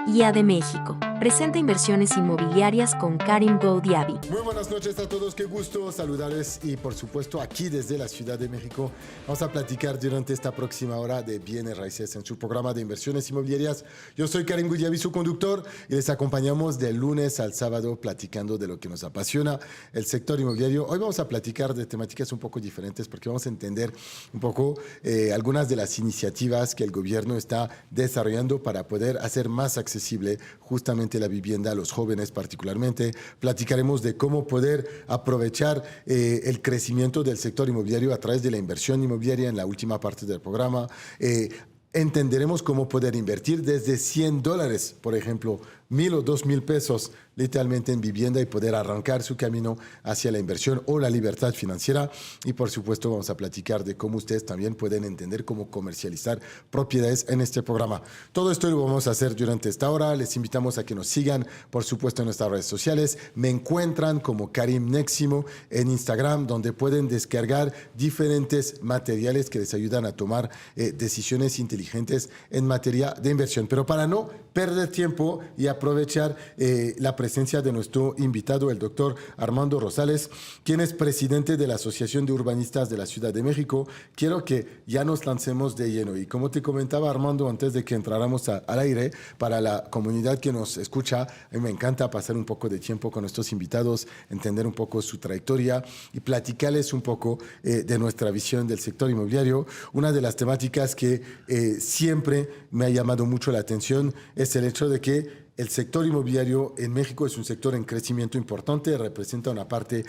IA de México presenta inversiones inmobiliarias con Karim Goudiaby. Muy buenas noches a todos, qué gusto saludarles y por supuesto aquí desde la Ciudad de México vamos a platicar durante esta próxima hora de bienes raíces en su programa de inversiones inmobiliarias. Yo soy Karim Goudiaby, su conductor, y les acompañamos de lunes al sábado platicando de lo que nos apasiona, el sector inmobiliario. Hoy vamos a platicar de temáticas un poco diferentes porque vamos a entender un poco algunas de las iniciativas que el gobierno está desarrollando para poder hacer más accesible justamente la vivienda a los jóvenes particularmente. Platicaremos de cómo poder aprovechar el crecimiento del sector inmobiliario a través de la inversión inmobiliaria en la última parte del programa. Entenderemos cómo poder invertir desde $100, por ejemplo, 1,000 o 2,000 pesos literalmente en vivienda y poder arrancar su camino hacia la inversión o la libertad financiera. Y por supuesto vamos a platicar de cómo ustedes también pueden entender cómo comercializar propiedades en este programa. Todo esto lo vamos a hacer durante esta hora. Les invitamos a que nos sigan, por supuesto, en nuestras redes sociales. Me encuentran como Karim Neximo en Instagram, donde pueden descargar diferentes materiales que les ayudan a tomar decisiones inteligentes en materia de inversión. Pero para no perder tiempo y aprovechar la presencia de nuestro invitado, el doctor Armando Rosales, quien es presidente de la Asociación de Urbanistas de la Ciudad de México. Quiero que ya nos lancemos de lleno. Y como te comentaba, Armando, antes de que entráramos al aire, para la comunidad que nos escucha, a mí me encanta pasar un poco de tiempo con nuestros invitados, entender un poco su trayectoria y platicarles un poco de nuestra visión del sector inmobiliario. Una de las temáticas que siempre me ha llamado mucho la atención es el hecho de que el sector inmobiliario en México es un sector en crecimiento importante, representa una parte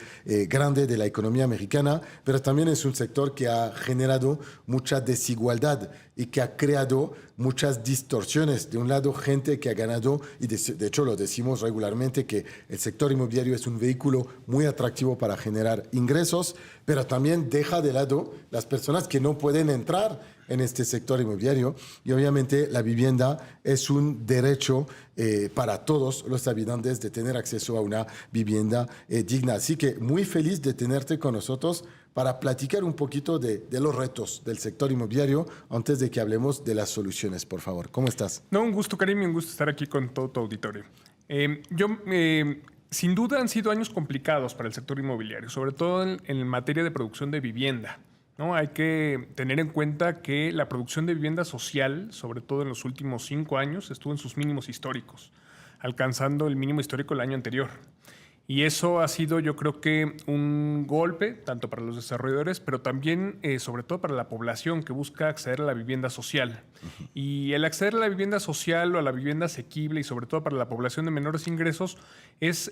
grande de la economía mexicana, pero también es un sector que ha generado mucha desigualdad y que ha creado muchas distorsiones. De un lado, gente que ha ganado, y de hecho lo decimos regularmente, que el sector inmobiliario es un vehículo muy atractivo para generar ingresos, pero también deja de lado las personas que no pueden entrar en este sector inmobiliario. Y obviamente la vivienda es un derecho para todos los habitantes de tener acceso a una vivienda digna. Así que muy feliz de tenerte con nosotros para platicar un poquito de los retos del sector inmobiliario antes de que hablemos de las soluciones, por favor. ¿Cómo estás? No, un gusto, Karim, y un gusto estar aquí con todo tu auditorio. Sin duda han sido años complicados para el sector inmobiliario, sobre todo en materia de producción de vivienda, ¿no? Hay que tener en cuenta que la producción de vivienda social, sobre todo en los últimos 5 años, estuvo en sus mínimos históricos, alcanzando el mínimo histórico el año anterior. Y eso ha sido, yo creo que, un golpe, tanto para los desarrolladores, pero también, sobre todo, para la población que busca acceder a la vivienda social. Y el acceder a la vivienda social o a la vivienda asequible, y sobre todo para la población de menores ingresos, es,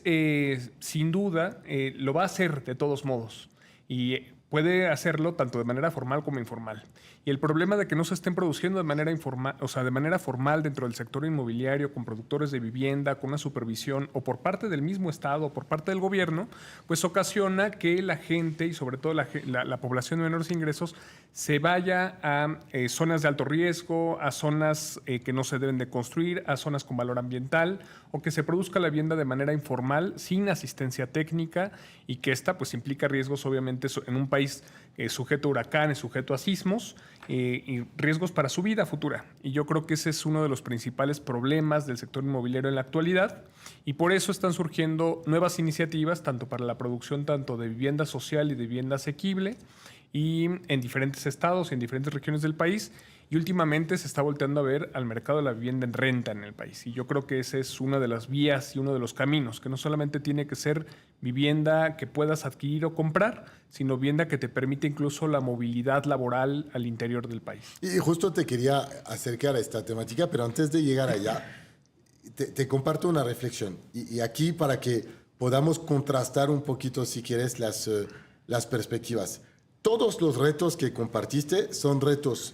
sin duda, lo va a hacer de todos modos. Y puede hacerlo tanto de manera formal como informal. Y el problema de que no se estén produciendo de manera informal, o sea, de manera formal dentro del sector inmobiliario, con productores de vivienda, con una supervisión, o por parte del mismo Estado, o por parte del gobierno, pues ocasiona que la gente, y sobre todo la población de menores ingresos, se vaya a zonas de alto riesgo, a zonas que no se deben de construir, a zonas con valor ambiental, o que se produzca la vivienda de manera informal, sin asistencia técnica, y que esta pues implica riesgos, obviamente, en un país sujeto a huracanes, sujeto a sismos, y riesgos para su vida futura. Y yo creo que ese es uno de los principales problemas del sector inmobiliario en la actualidad, y por eso están surgiendo nuevas iniciativas, tanto para la producción tanto de vivienda social y de vivienda asequible, y en diferentes estados y en diferentes regiones del país. Y últimamente se está volteando a ver al mercado de la vivienda en renta en el país. Y yo creo que esa es una de las vías y uno de los caminos, que no solamente tiene que ser vivienda que puedas adquirir o comprar, sino vivienda que te permite incluso la movilidad laboral al interior del país. Y justo te quería acercar a esta temática, pero antes de llegar allá, te comparto una reflexión. Y aquí para que podamos contrastar un poquito, si quieres, las perspectivas. Todos los retos que compartiste son retos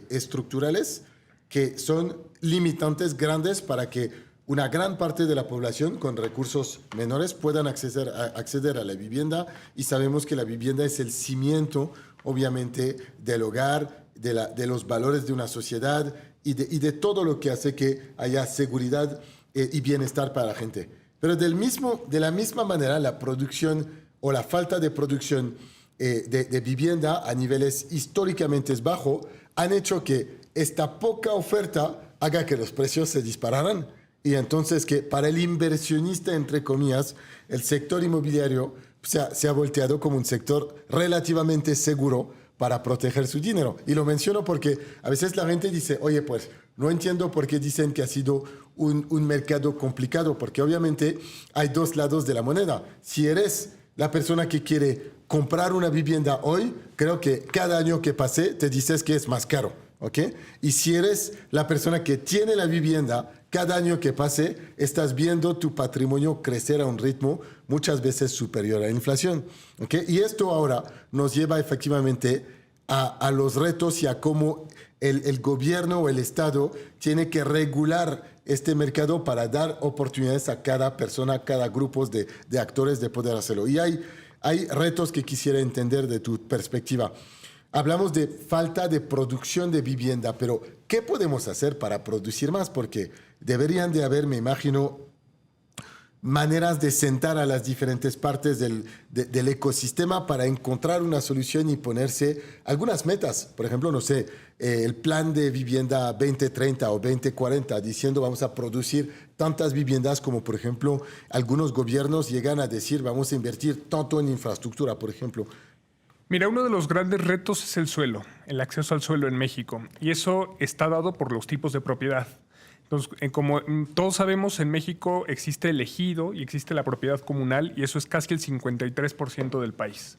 estructurales que son limitantes grandes para que una gran parte de la población con recursos menores puedan acceder a la vivienda, y sabemos que la vivienda es el cimiento, obviamente, del hogar, de los valores de una sociedad y de todo lo que hace que haya seguridad y bienestar para la gente. Pero de la misma manera, la producción o la falta de producción de vivienda a niveles históricamente bajos han hecho que esta poca oferta haga que los precios se dispararan Y entonces que para el inversionista, entre comillas, el sector inmobiliario se ha volteado como un sector relativamente seguro para proteger su dinero. Y lo menciono porque a veces la gente dice, oye, pues no entiendo por qué dicen que ha sido un mercado complicado, porque obviamente hay dos lados de la moneda. Si eres la persona que quiere comprar una vivienda hoy, creo que cada año que pase te dices que es más caro, ¿ok? Y si eres la persona que tiene la vivienda, cada año que pase estás viendo tu patrimonio crecer a un ritmo muchas veces superior a la inflación, ¿ok? Y esto ahora nos lleva efectivamente a los retos y a cómo el gobierno o el Estado tiene que regular este mercado para dar oportunidades a cada persona, a cada grupo de actores de poder hacerlo. Y hay retos que quisiera entender de tu perspectiva. Hablamos de falta de producción de vivienda, pero ¿qué podemos hacer para producir más? Porque deberían de haber, me imagino, maneras de sentar a las diferentes partes del ecosistema para encontrar una solución y ponerse algunas metas. Por ejemplo, no sé, el plan de vivienda 2030 o 2040, diciendo vamos a producir tantas viviendas como, por ejemplo, algunos gobiernos llegan a decir vamos a invertir tanto en infraestructura, por ejemplo. Mira, uno de los grandes retos es el suelo, el acceso al suelo en México. Y eso está dado por los tipos de propiedad. Entonces, como todos sabemos, en México existe el ejido y existe la propiedad comunal, y eso es casi el 53% del país.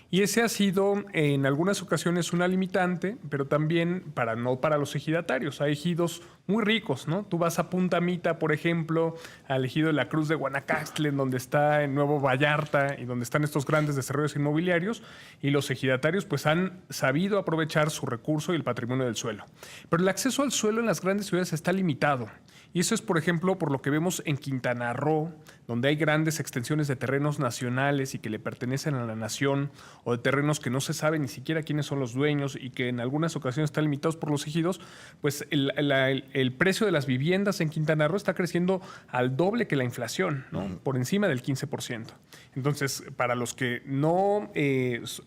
Y ese ha sido en algunas ocasiones una limitante, pero también no para los ejidatarios. Hay ejidos muy ricos, ¿no? Tú vas a Punta Mita, por ejemplo, al ejido de la Cruz de Guanacaste, en donde está en Nuevo Vallarta y donde están estos grandes desarrollos inmobiliarios, y los ejidatarios pues han sabido aprovechar su recurso y el patrimonio del suelo. Pero el acceso al suelo en las grandes ciudades está limitado. Y eso es, por ejemplo, por lo que vemos en Quintana Roo, donde hay grandes extensiones de terrenos nacionales y que le pertenecen a la nación, o de terrenos que no se sabe ni siquiera quiénes son los dueños y que en algunas ocasiones están limitados por los ejidos, pues el precio de las viviendas en Quintana Roo está creciendo al doble que la inflación, ¿no? Por encima del 15%. Entonces, para los que no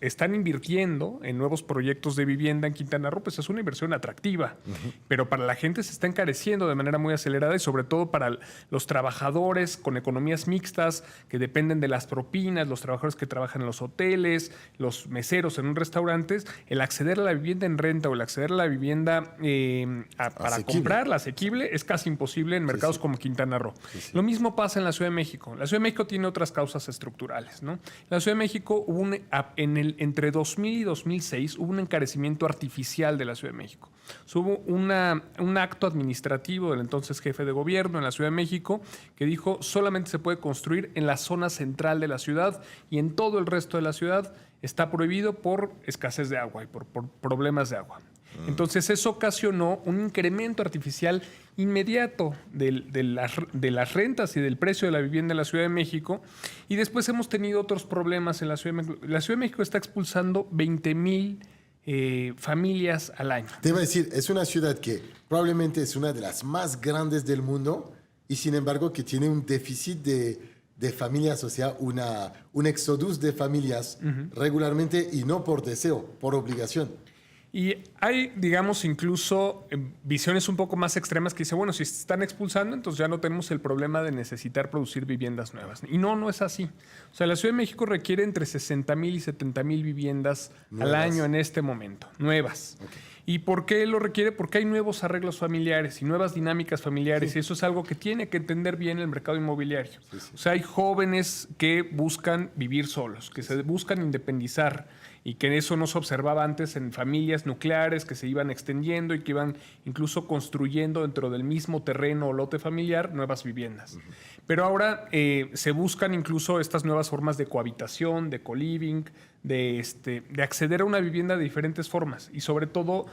están invirtiendo en nuevos proyectos de vivienda en Quintana Roo, pues es una inversión atractiva, pero para la gente se está encareciendo de manera muy acelerada, y sobre todo para los trabajadores con economías mixtas que dependen de las propinas, los trabajadores que trabajan en los hoteles, los meseros en un restaurante, el acceder a la vivienda en renta o el acceder a la vivienda para comprarla asequible es casi imposible en mercados como Quintana Roo. Lo mismo pasa en la Ciudad de México. La Ciudad de México tiene otras causas estructurales, ¿no? En la Ciudad de México hubo entre 2000 y 2006 hubo un encarecimiento artificial de la Ciudad de México. Hubo un acto administrativo del entonces jefe de gobierno en la Ciudad de México que dijo solamente se puede construir en la zona central de la ciudad y en todo el resto de la ciudad está prohibido por escasez de agua y por problemas de agua. Entonces eso ocasionó un incremento artificial inmediato de las rentas y del precio de la vivienda en la Ciudad de México, y después hemos tenido otros problemas en la Ciudad de México. La Ciudad de México está expulsando 20,000 familias al año. Te iba a decir, es una ciudad que probablemente es una de las más grandes del mundo y sin embargo que tiene un déficit de familias, o sea, un éxodo de familias regularmente y no por deseo, por obligación. Y hay, digamos, incluso visiones un poco más extremas que dicen, bueno, si se están expulsando, entonces ya no tenemos el problema de necesitar producir viviendas nuevas. Y no es así. O sea, la Ciudad de México requiere entre 60,000 y 70,000 viviendas nuevas al año en este momento, nuevas. Okay. ¿Y por qué lo requiere? Porque hay nuevos arreglos familiares y nuevas dinámicas familiares, y eso es algo que tiene que entender bien el mercado inmobiliario. O sea, hay jóvenes que buscan vivir solos, que se buscan independizar, y que eso no se observaba antes en familias nucleares que se iban extendiendo y que iban incluso construyendo dentro del mismo terreno o lote familiar nuevas viviendas. Pero ahora se buscan incluso estas nuevas formas de cohabitación, de co-living, de acceder a una vivienda de diferentes formas, y sobre todo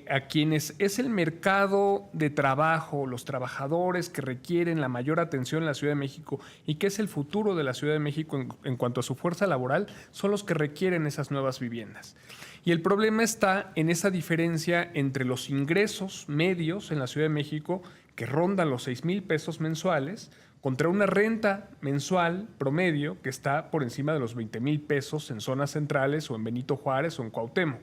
a quienes es el mercado de trabajo, los trabajadores que requieren la mayor atención en la Ciudad de México y que es el futuro de la Ciudad de México en cuanto a su fuerza laboral, son los que requieren esas nuevas viviendas. Y el problema está en esa diferencia entre los ingresos medios en la Ciudad de México, que rondan los 6,000 pesos mensuales, contra una renta mensual promedio que está por encima de los 20,000 pesos en zonas centrales o en Benito Juárez o en Cuauhtémoc.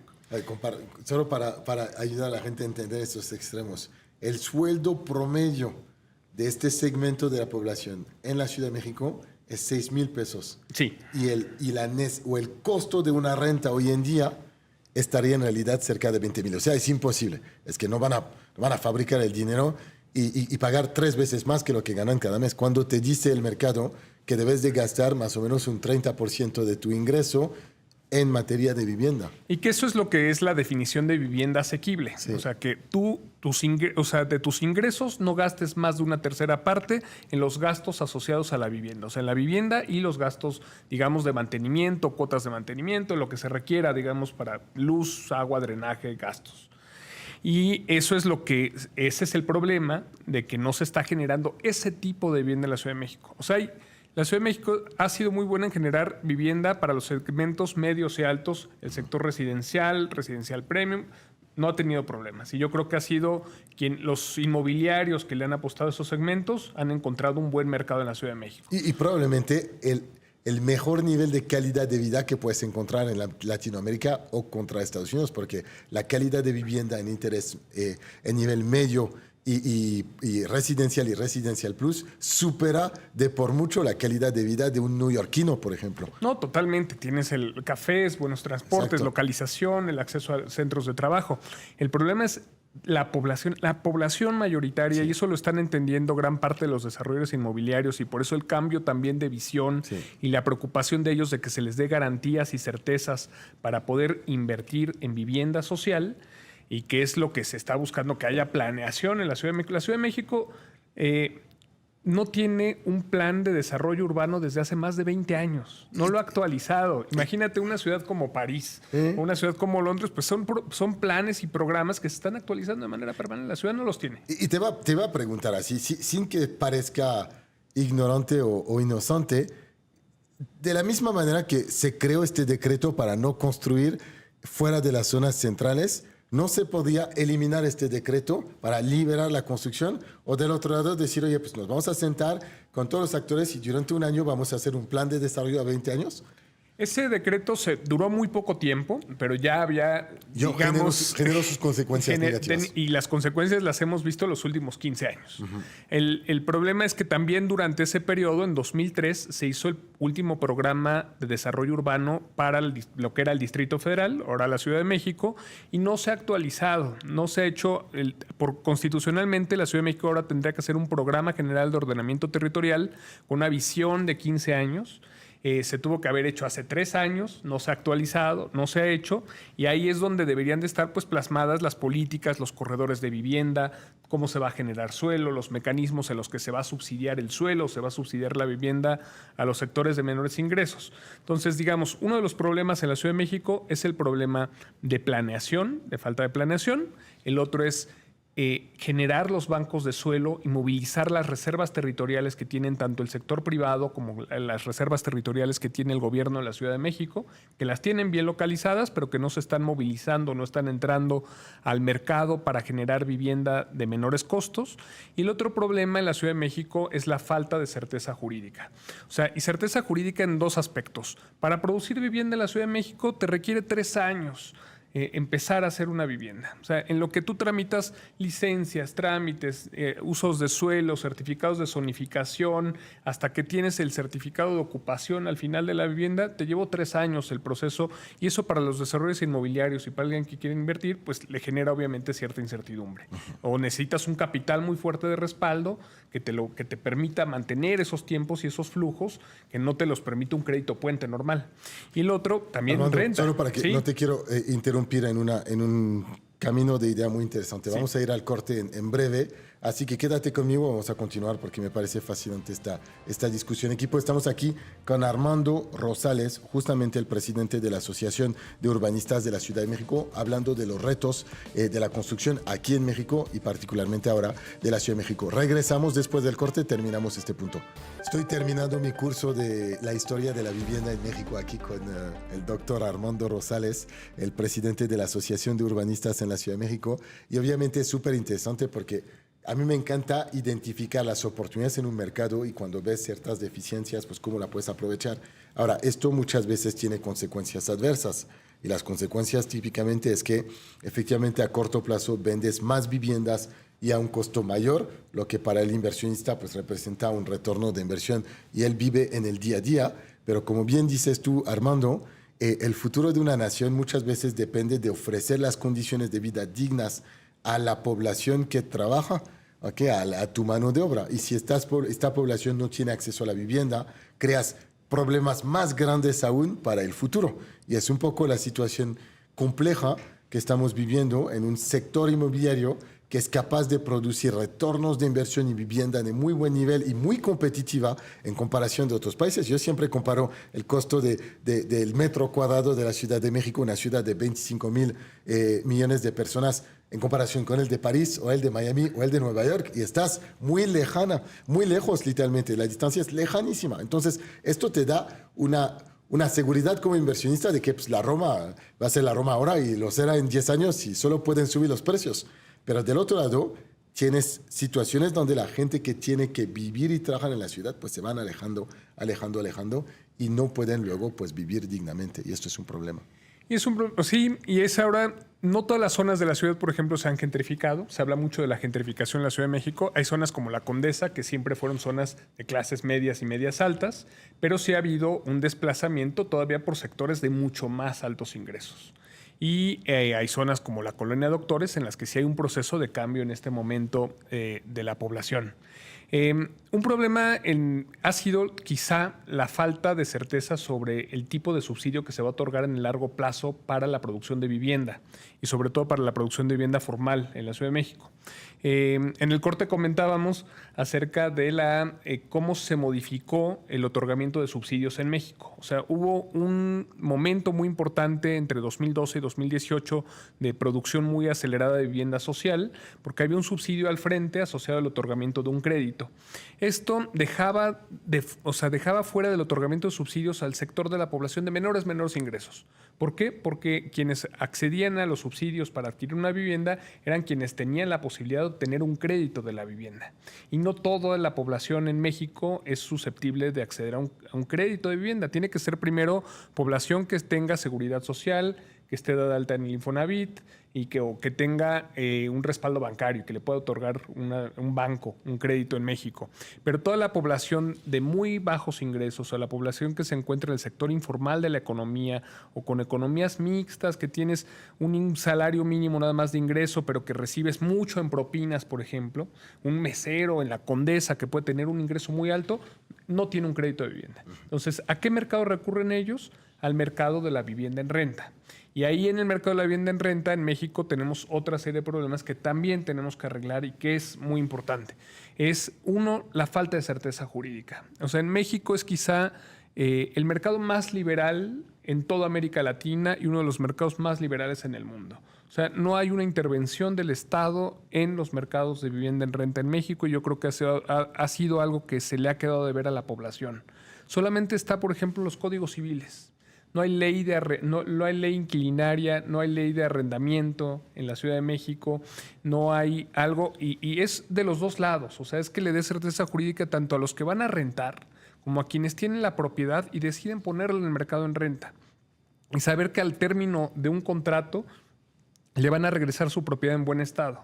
Solo para ayudar a la gente a entender estos extremos. El sueldo promedio de este segmento de la población en la Ciudad de México es 6,000 pesos. Sí. Y el costo de una renta hoy en día estaría en realidad cerca de 20,000. O sea, es imposible. Es que no van a fabricar el dinero y pagar 3 veces más que lo que ganan cada mes. Cuando te dice el mercado que debes de gastar más o menos un 30% de tu ingreso en materia de vivienda. Y que eso es lo que es la definición de vivienda asequible. Sí. O sea, que de tus ingresos no gastes más de una tercera parte en los gastos asociados a la vivienda. O sea, en la vivienda y los gastos, digamos, de mantenimiento, cuotas de mantenimiento, lo que se requiera, digamos, para luz, agua, drenaje, gastos. Y ese es el problema de que no se está generando ese tipo de vivienda en la Ciudad de México. O sea, la Ciudad de México ha sido muy buena en generar vivienda para los segmentos medios y altos, el sector residencial premium, no ha tenido problemas. Y yo creo que ha sido los inmobiliarios que le han apostado a esos segmentos han encontrado un buen mercado en la Ciudad de México. Y probablemente el mejor nivel de calidad de vida que puedes encontrar en Latinoamérica o contra Estados Unidos, porque la calidad de vivienda en interés en nivel medio y residencial y residencial plus supera de por mucho la calidad de vida de un neoyorquino, por ejemplo. No, totalmente. Tienes cafés, buenos transportes, Exacto. localización, el acceso a centros de trabajo. El problema es la población mayoritaria, y eso lo están entendiendo gran parte de los desarrolladores inmobiliarios, y por eso el cambio también de visión y la preocupación de ellos de que se les dé garantías y certezas para poder invertir en vivienda social, y que es lo que se está buscando, que haya planeación en la Ciudad de México. La Ciudad de México no tiene un plan de desarrollo urbano desde hace más de 20 años. No lo ha actualizado. Imagínate una ciudad como París o una ciudad como Londres, pues son planes y programas que se están actualizando de manera permanente. La ciudad no los tiene. Y te va a preguntar así, sin que parezca ignorante o inocente, de la misma manera que se creó este decreto para no construir fuera de las zonas centrales, ¿no se podía eliminar este decreto para liberar la construcción? O del otro lado decir, oye, pues nos vamos a sentar con todos los actores y durante un año vamos a hacer un plan de desarrollo a 20 años. Ese decreto duró muy poco tiempo, pero ya había, digamos... Generó sus consecuencias negativas. Y las consecuencias las hemos visto los últimos 15 años. Uh-huh. El problema es que también durante ese periodo, en 2003, se hizo el último programa de desarrollo urbano para lo que era el Distrito Federal, ahora la Ciudad de México, y no se ha actualizado, no se ha hecho... Constitucionalmente, la Ciudad de México ahora tendría que hacer un programa general de ordenamiento territorial con una visión de 15 años. Se tuvo que haber hecho hace 3 años, no se ha actualizado, no se ha hecho, y ahí es donde deberían de estar pues plasmadas las políticas, los corredores de vivienda, cómo se va a generar suelo, los mecanismos en los que se va a subsidiar el suelo, se va a subsidiar la vivienda a los sectores de menores ingresos. Entonces, digamos, uno de los problemas en la Ciudad de México es el problema de planeación, de falta de planeación. El otro es generar los bancos de suelo y movilizar las reservas territoriales que tienen tanto el sector privado como las reservas territoriales que tiene el gobierno de la Ciudad de México, que las tienen bien localizadas, pero que no se están movilizando, no están entrando al mercado para generar vivienda de menores costos. Y el otro problema en la Ciudad de México es la falta de certeza jurídica. O sea, y certeza jurídica en 2 aspectos. Para producir vivienda en la Ciudad de México te requiere 3 años. Empezar a hacer una vivienda. O sea, en lo que tú tramitas licencias, trámites, usos de suelo, certificados de zonificación, hasta que tienes el certificado de ocupación al final de la vivienda, te llevó 3 años el proceso, y eso para los desarrolladores inmobiliarios y para alguien que quiere invertir, pues le genera obviamente cierta incertidumbre. O necesitas un capital muy fuerte de respaldo que te permita mantener esos tiempos y esos flujos, que no te los permite un crédito puente normal. Y el otro, también Armando, renta. solo para que ¿sí? no te quiero interrumpir en un camino de idea muy interesante. Vamos a ir al corte en breve, así que quédate conmigo, vamos a continuar porque me parece fascinante esta discusión. Equipo, estamos aquí con Armando Rosales, justamente el presidente de la Asociación de Urbanistas de la Ciudad de México, hablando de los retos de la construcción aquí en México y particularmente ahora de la Ciudad de México. Regresamos después del corte, terminamos este punto. Estoy terminando mi curso de la historia de la vivienda en México aquí con el doctor Armando Rosales, el presidente de la Asociación de Urbanistas en la Ciudad de México, y obviamente es súper interesante porque a mí me encanta identificar las oportunidades en un mercado y cuando ves ciertas deficiencias, pues cómo la puedes aprovechar. Ahora, esto muchas veces tiene consecuencias adversas, y las consecuencias típicamente es que efectivamente a corto plazo vendes más viviendas y a un costo mayor, lo que para el inversionista pues representa un retorno de inversión y él vive en el día a día. Pero como bien dices tú, Armando, el futuro de una nación muchas veces depende de ofrecer las condiciones de vida dignas a la población que trabaja, ¿okay? A tu mano de obra. Y si esta población no tiene acceso a la vivienda, creas problemas más grandes aún para el futuro. Y es un poco la situación compleja que estamos viviendo en un sector inmobiliario que es capaz de producir retornos de inversión y vivienda de muy buen nivel y muy competitiva en comparación de otros países. Yo siempre comparo el costo del metro cuadrado de la Ciudad de México, una ciudad de 25,000 millones de personas, en comparación con el de París o el de Miami o el de Nueva York, y estás muy lejana, muy lejos literalmente, la distancia es lejanísima. Entonces, esto te da una seguridad como inversionista de que pues, la Roma va a ser la Roma ahora y lo será en 10 años y solo pueden subir los precios. Pero del otro lado, tienes situaciones donde la gente que tiene que vivir y trabajar en la ciudad, pues se van alejando y no pueden luego pues vivir dignamente. Y esto es un problema. Y es ahora, no todas las zonas de la ciudad, por ejemplo, se han gentrificado. Se habla mucho de la gentrificación en la Ciudad de México. Hay zonas como la Condesa, que siempre fueron zonas de clases medias y medias altas, pero sí ha habido un desplazamiento todavía por sectores de mucho más altos ingresos. Y hay zonas como la Colonia Doctores en las que sí hay un proceso de cambio en este momento de la población. Un problema ha sido quizá la falta de certeza sobre el tipo de subsidio que se va a otorgar en el largo plazo para la producción de vivienda y sobre todo para la producción de vivienda formal en la Ciudad de México. En el corte comentábamos acerca de cómo se modificó el otorgamiento de subsidios en México. O sea, hubo un momento muy importante entre 2012 y 2018 de producción muy acelerada de vivienda social, porque había un subsidio al frente asociado al otorgamiento de un crédito. Esto dejaba fuera del otorgamiento de subsidios al sector de la población de menores ingresos. ¿Por qué? Porque quienes accedían a los subsidios para adquirir una vivienda eran quienes tenían la posibilidad de obtener un crédito de la vivienda. Y no toda la población en México es susceptible de acceder a un crédito de vivienda. Tiene que ser primero población que tenga seguridad social, que esté dada alta en el Infonavit y que tenga un respaldo bancario, que le pueda otorgar un banco, un crédito en México. Pero toda la población de muy bajos ingresos, o la población que se encuentra en el sector informal de la economía o con economías mixtas, que tienes un salario mínimo nada más de ingreso, pero que recibes mucho en propinas, por ejemplo, un mesero en la Condesa que puede tener un ingreso muy alto, no tiene un crédito de vivienda. Entonces, ¿a qué mercado recurren ellos? Al mercado de la vivienda en renta. Y ahí en el mercado de la vivienda en renta, en México, tenemos otra serie de problemas que también tenemos que arreglar y que es muy importante. Es, uno, la falta de certeza jurídica. O sea, en México es quizá el mercado más liberal en toda América Latina y uno de los mercados más liberales en el mundo. O sea, no hay una intervención del Estado en los mercados de vivienda en renta en México y yo creo que ha sido algo que se le ha quedado de ver a la población. Solamente está, por ejemplo, los códigos civiles. No hay ley inquilinaria, no hay ley de arrendamiento en la Ciudad de México, no hay algo, y es de los dos lados, o sea, es que le dé certeza jurídica tanto a los que van a rentar como a quienes tienen la propiedad y deciden ponerla en el mercado en renta. Y saber que al término de un contrato le van a regresar su propiedad en buen estado.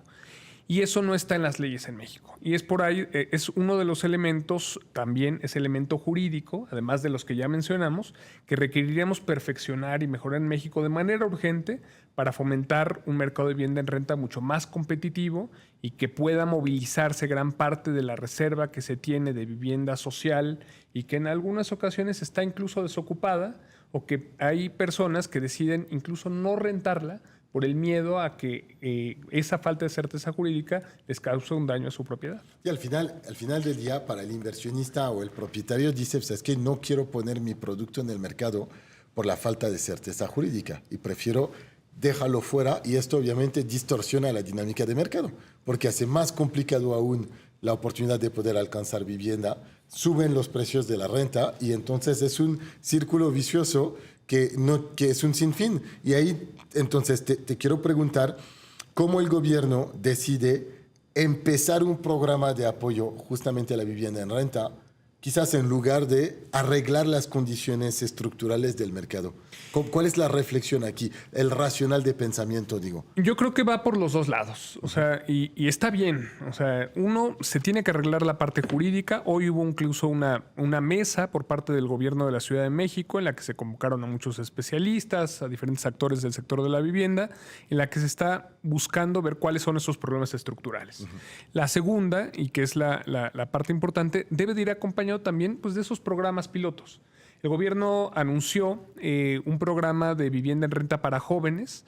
Y eso no está en las leyes en México. Y es por ahí, es uno de los elementos, también es elemento jurídico, además de los que ya mencionamos, que requeriríamos perfeccionar y mejorar en México de manera urgente para fomentar un mercado de vivienda en renta mucho más competitivo y que pueda movilizarse gran parte de la reserva que se tiene de vivienda social y que en algunas ocasiones está incluso desocupada o que hay personas que deciden incluso no rentarla por el miedo a que esa falta de certeza jurídica les cause un daño a su propiedad. Y al final del día, para el inversionista o el propietario, dice, pues es que no quiero poner mi producto en el mercado por la falta de certeza jurídica y prefiero dejarlo fuera, y esto obviamente distorsiona la dinámica de mercado, porque hace más complicado aún la oportunidad de poder alcanzar vivienda, suben los precios de la renta y entonces es un círculo vicioso que es un sinfín. Y ahí, entonces, te quiero preguntar cómo el gobierno decide empezar un programa de apoyo justamente a la vivienda en renta quizás en lugar de arreglar las condiciones estructurales del mercado. ¿Cuál es la reflexión aquí? El racional de pensamiento, digo. Yo creo que va por los dos lados, o sea, y está bien. O sea, uno, se tiene que arreglar la parte jurídica. Hoy hubo incluso una mesa por parte del gobierno de la Ciudad de México en la que se convocaron a muchos especialistas, a diferentes actores del sector de la vivienda, en la que se está buscando ver cuáles son esos problemas estructurales. La segunda, y que es la parte importante, debe de ir acompañado también pues, de esos programas pilotos. El gobierno anunció un programa de vivienda en renta para jóvenes.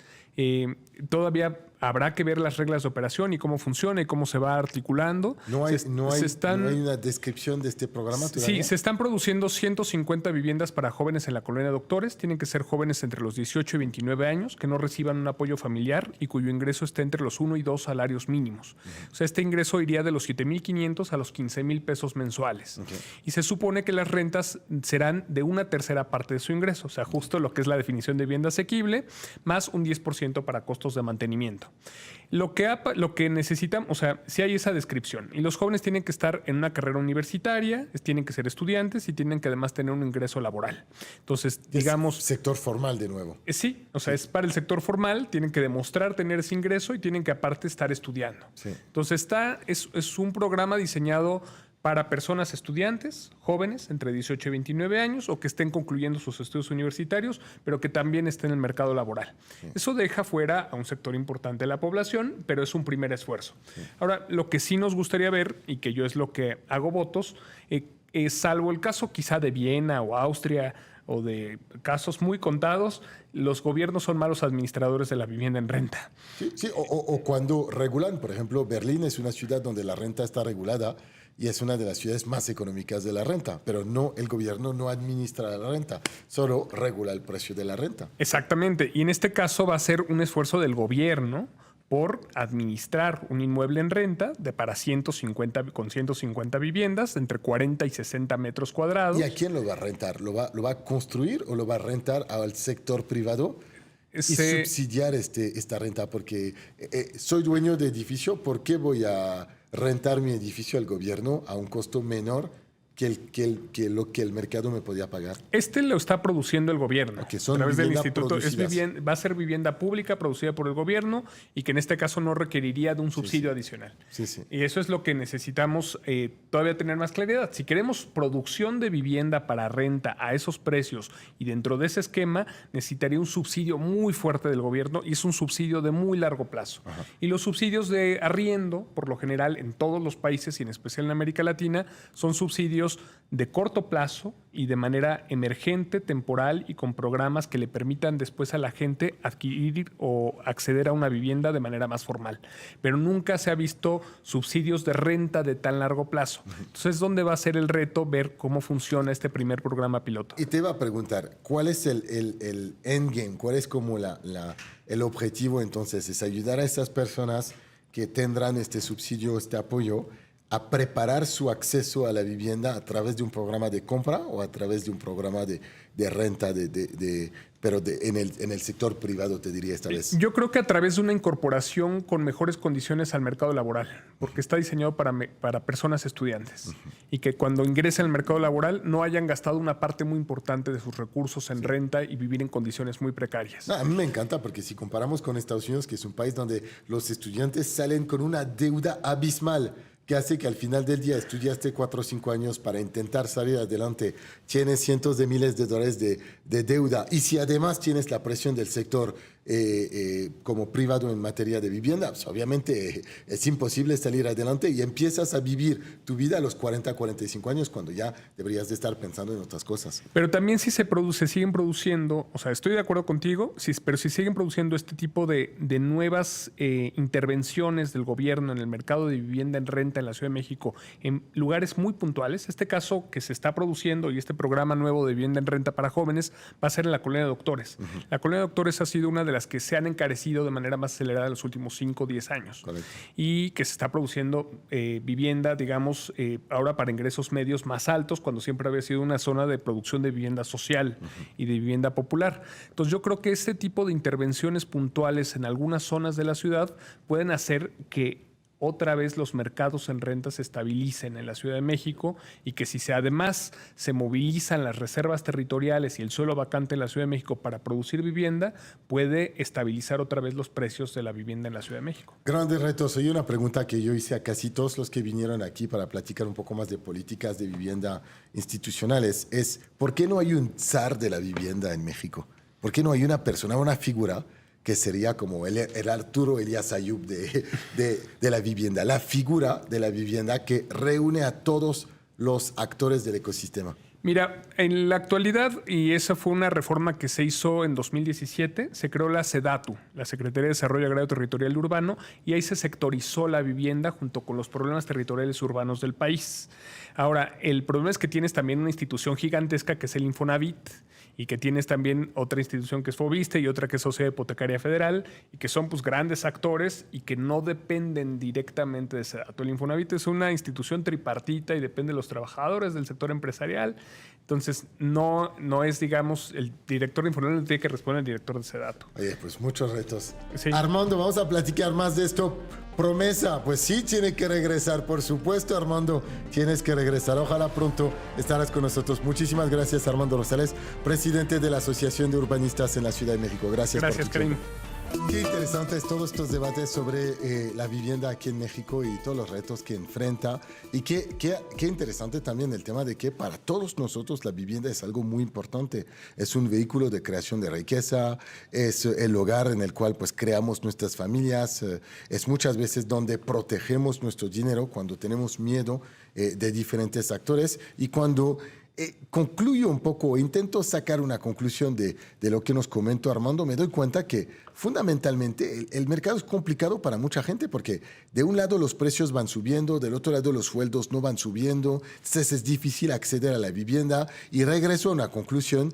Todavía habrá que ver las reglas de operación y cómo funciona y cómo se va articulando. ¿No hay una descripción de este programa todavía? Sí, se están produciendo 150 viviendas para jóvenes en la Colonia Doctores. Tienen que ser jóvenes entre los 18 y 29 años que no reciban un apoyo familiar y cuyo ingreso esté entre los 1 y 2 salarios mínimos. O sea, este ingreso iría de los 7,500 a los 15,000 pesos mensuales. Y se supone que las rentas serán de una tercera parte de su ingreso. O sea, justo lo que es la definición de vivienda asequible, más un 10% para costos de mantenimiento. Lo que necesitan, o sea, si hay esa descripción. Y los jóvenes tienen que estar en una carrera universitaria, tienen que ser estudiantes y tienen que además tener un ingreso laboral. Entonces, digamos... sector formal de nuevo. Sí, o sea, es para el sector formal, tienen que demostrar tener ese ingreso y tienen que aparte estar estudiando. Sí. Entonces, es un programa diseñado para personas estudiantes, jóvenes, entre 18 y 29 años, o que estén concluyendo sus estudios universitarios, pero que también estén en el mercado laboral. Sí. Eso deja fuera a un sector importante de la población, pero es un primer esfuerzo. Sí. Ahora, lo que sí nos gustaría ver, y que yo es lo que hago votos, salvo el caso quizá de Viena o Austria, o de casos muy contados, los gobiernos son malos administradores de la vivienda en renta. Sí, o cuando regulan, por ejemplo, Berlín es una ciudad donde la renta está regulada, y es una de las ciudades más económicas de la renta, pero el gobierno no administra la renta, solo regula el precio de la renta. Exactamente, y en este caso va a ser un esfuerzo del gobierno por administrar un inmueble en renta con 150 viviendas, entre 40 y 60 metros cuadrados. ¿Y a quién lo va a rentar? ¿Lo va a construir o lo va a rentar al sector privado? Y subsidiar esta renta, porque soy dueño de edificio, ¿por qué voy a rentar mi edificio al gobierno a un costo menor que lo que el mercado me podía pagar? Lo está produciendo el gobierno que son a través del instituto. Producidas. Va a ser vivienda pública producida por el gobierno y que en este caso no requeriría de un subsidio adicional. Sí. Y eso es lo que necesitamos todavía tener más claridad. Si queremos producción de vivienda para renta a esos precios y dentro de ese esquema, necesitaría un subsidio muy fuerte del gobierno y es un subsidio de muy largo plazo. Ajá. Y los subsidios de arriendo, por lo general en todos los países y en especial en América Latina, son subsidios de corto plazo y de manera emergente, temporal y con programas que le permitan después a la gente adquirir o acceder a una vivienda de manera más formal. Pero nunca se ha visto subsidios de renta de tan largo plazo. Entonces, ¿dónde va a ser el reto ver cómo funciona este primer programa piloto? Y te iba a preguntar, ¿cuál es el endgame? ¿Cuál es como el objetivo entonces? ¿Es ayudar a estas personas que tendrán este subsidio, este apoyo, a preparar su acceso a la vivienda a través de un programa de compra o a través de un programa de renta, pero en el sector privado, te diría esta vez? Yo creo que a través de una incorporación con mejores condiciones al mercado laboral, porque está diseñado para personas estudiantes y que cuando ingresen al mercado laboral no hayan gastado una parte muy importante de sus recursos en renta y vivir en condiciones muy precarias. No, a mí me encanta porque si comparamos con Estados Unidos, que es un país donde los estudiantes salen con una deuda abismal, que hace que al final del día estudiaste 4 o 5 años para intentar salir adelante, tienes cientos de miles de dólares de deuda, y si además tienes la presión del sector como privado en materia de vivienda, pues obviamente es imposible salir adelante y empiezas a vivir tu vida a los 40, 45 años cuando ya deberías de estar pensando en otras cosas. Pero también si siguen produciendo, o sea, estoy de acuerdo contigo, pero si siguen produciendo este tipo de nuevas intervenciones del gobierno en el mercado de vivienda en renta en la Ciudad de México en lugares muy puntuales, este caso que se está produciendo y este programa nuevo de vivienda en renta para jóvenes va a ser en la Colonia Doctores. La Colonia Doctores ha sido una de las que se han encarecido de manera más acelerada en los últimos 5 o 10 años. Correcto. Y que se está produciendo vivienda, digamos, ahora para ingresos medios más altos, cuando siempre había sido una zona de producción de vivienda social y de vivienda popular. Entonces yo creo que este tipo de intervenciones puntuales en algunas zonas de la ciudad pueden hacer que otra vez los mercados en renta se estabilicen en la Ciudad de México y que si además se movilizan las reservas territoriales y el suelo vacante en la Ciudad de México para producir vivienda, puede estabilizar otra vez los precios de la vivienda en la Ciudad de México. Grandes retos. Hay una pregunta que yo hice a casi todos los que vinieron aquí para platicar un poco más de políticas de vivienda institucionales. Es, ¿por qué no hay un zar de la vivienda en México? ¿Por qué no hay una persona, una figura que sería como el Arturo Elías Ayub de la vivienda, la figura de la vivienda que reúne a todos los actores del ecosistema? Mira, en la actualidad, y esa fue una reforma que se hizo en 2017, se creó la SEDATU, la Secretaría de Desarrollo Agrario Territorial y Urbano, y ahí se sectorizó la vivienda junto con los problemas territoriales urbanos del país. Ahora, el problema es que tienes también una institución gigantesca que es el Infonavit, y que tienes también otra institución que es Fobiste y otra que es Sociedad Hipotecaria Federal, y que son pues grandes actores y que no dependen directamente de SEDATU. El Infonavit es una institución tripartita y depende de los trabajadores del sector empresarial. Entonces, no es, digamos, el director de Infonavit, no tiene que responder el director de SEDATU. Oye, pues muchos retos. Sí. Armando, vamos a platicar más de esto. Promesa, pues sí tiene que regresar, por supuesto, Armando, tienes que regresar. Ojalá pronto estarás con nosotros. Muchísimas gracias, Armando Rosales, presidente de la Asociación de Urbanistas en la Ciudad de México. Gracias por tu tiempo. Qué interesantes todos estos debates sobre la vivienda aquí en México y todos los retos que enfrenta. Y qué interesante también el tema de que para todos nosotros la vivienda es algo muy importante. Es un vehículo de creación de riqueza, es el hogar en el cual pues creamos nuestras familias, es muchas veces donde protegemos nuestro dinero cuando tenemos miedo de diferentes actores y cuando... concluyo un poco, intento sacar una conclusión de lo que nos comentó Armando. Me doy cuenta que fundamentalmente el mercado es complicado para mucha gente porque de un lado los precios van subiendo, del otro lado los sueldos no van subiendo, entonces es difícil acceder a la vivienda y regreso a una conclusión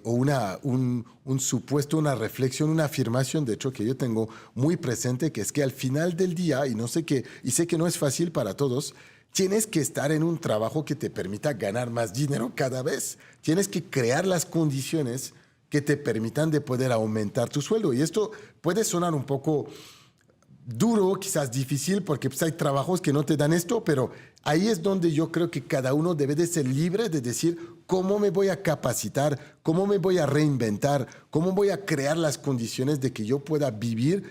o un supuesto, una reflexión, una afirmación, de hecho, que yo tengo muy presente, que es que al final del día, y sé que no es fácil para todos, tienes que estar en un trabajo que te permita ganar más dinero cada vez. Tienes que crear las condiciones que te permitan de poder aumentar tu sueldo. Y esto puede sonar un poco duro, quizás difícil, porque pues, hay trabajos que no te dan esto, pero ahí es donde yo creo que cada uno debe de ser libre de decir cómo me voy a capacitar, cómo me voy a reinventar, cómo voy a crear las condiciones de que yo pueda vivir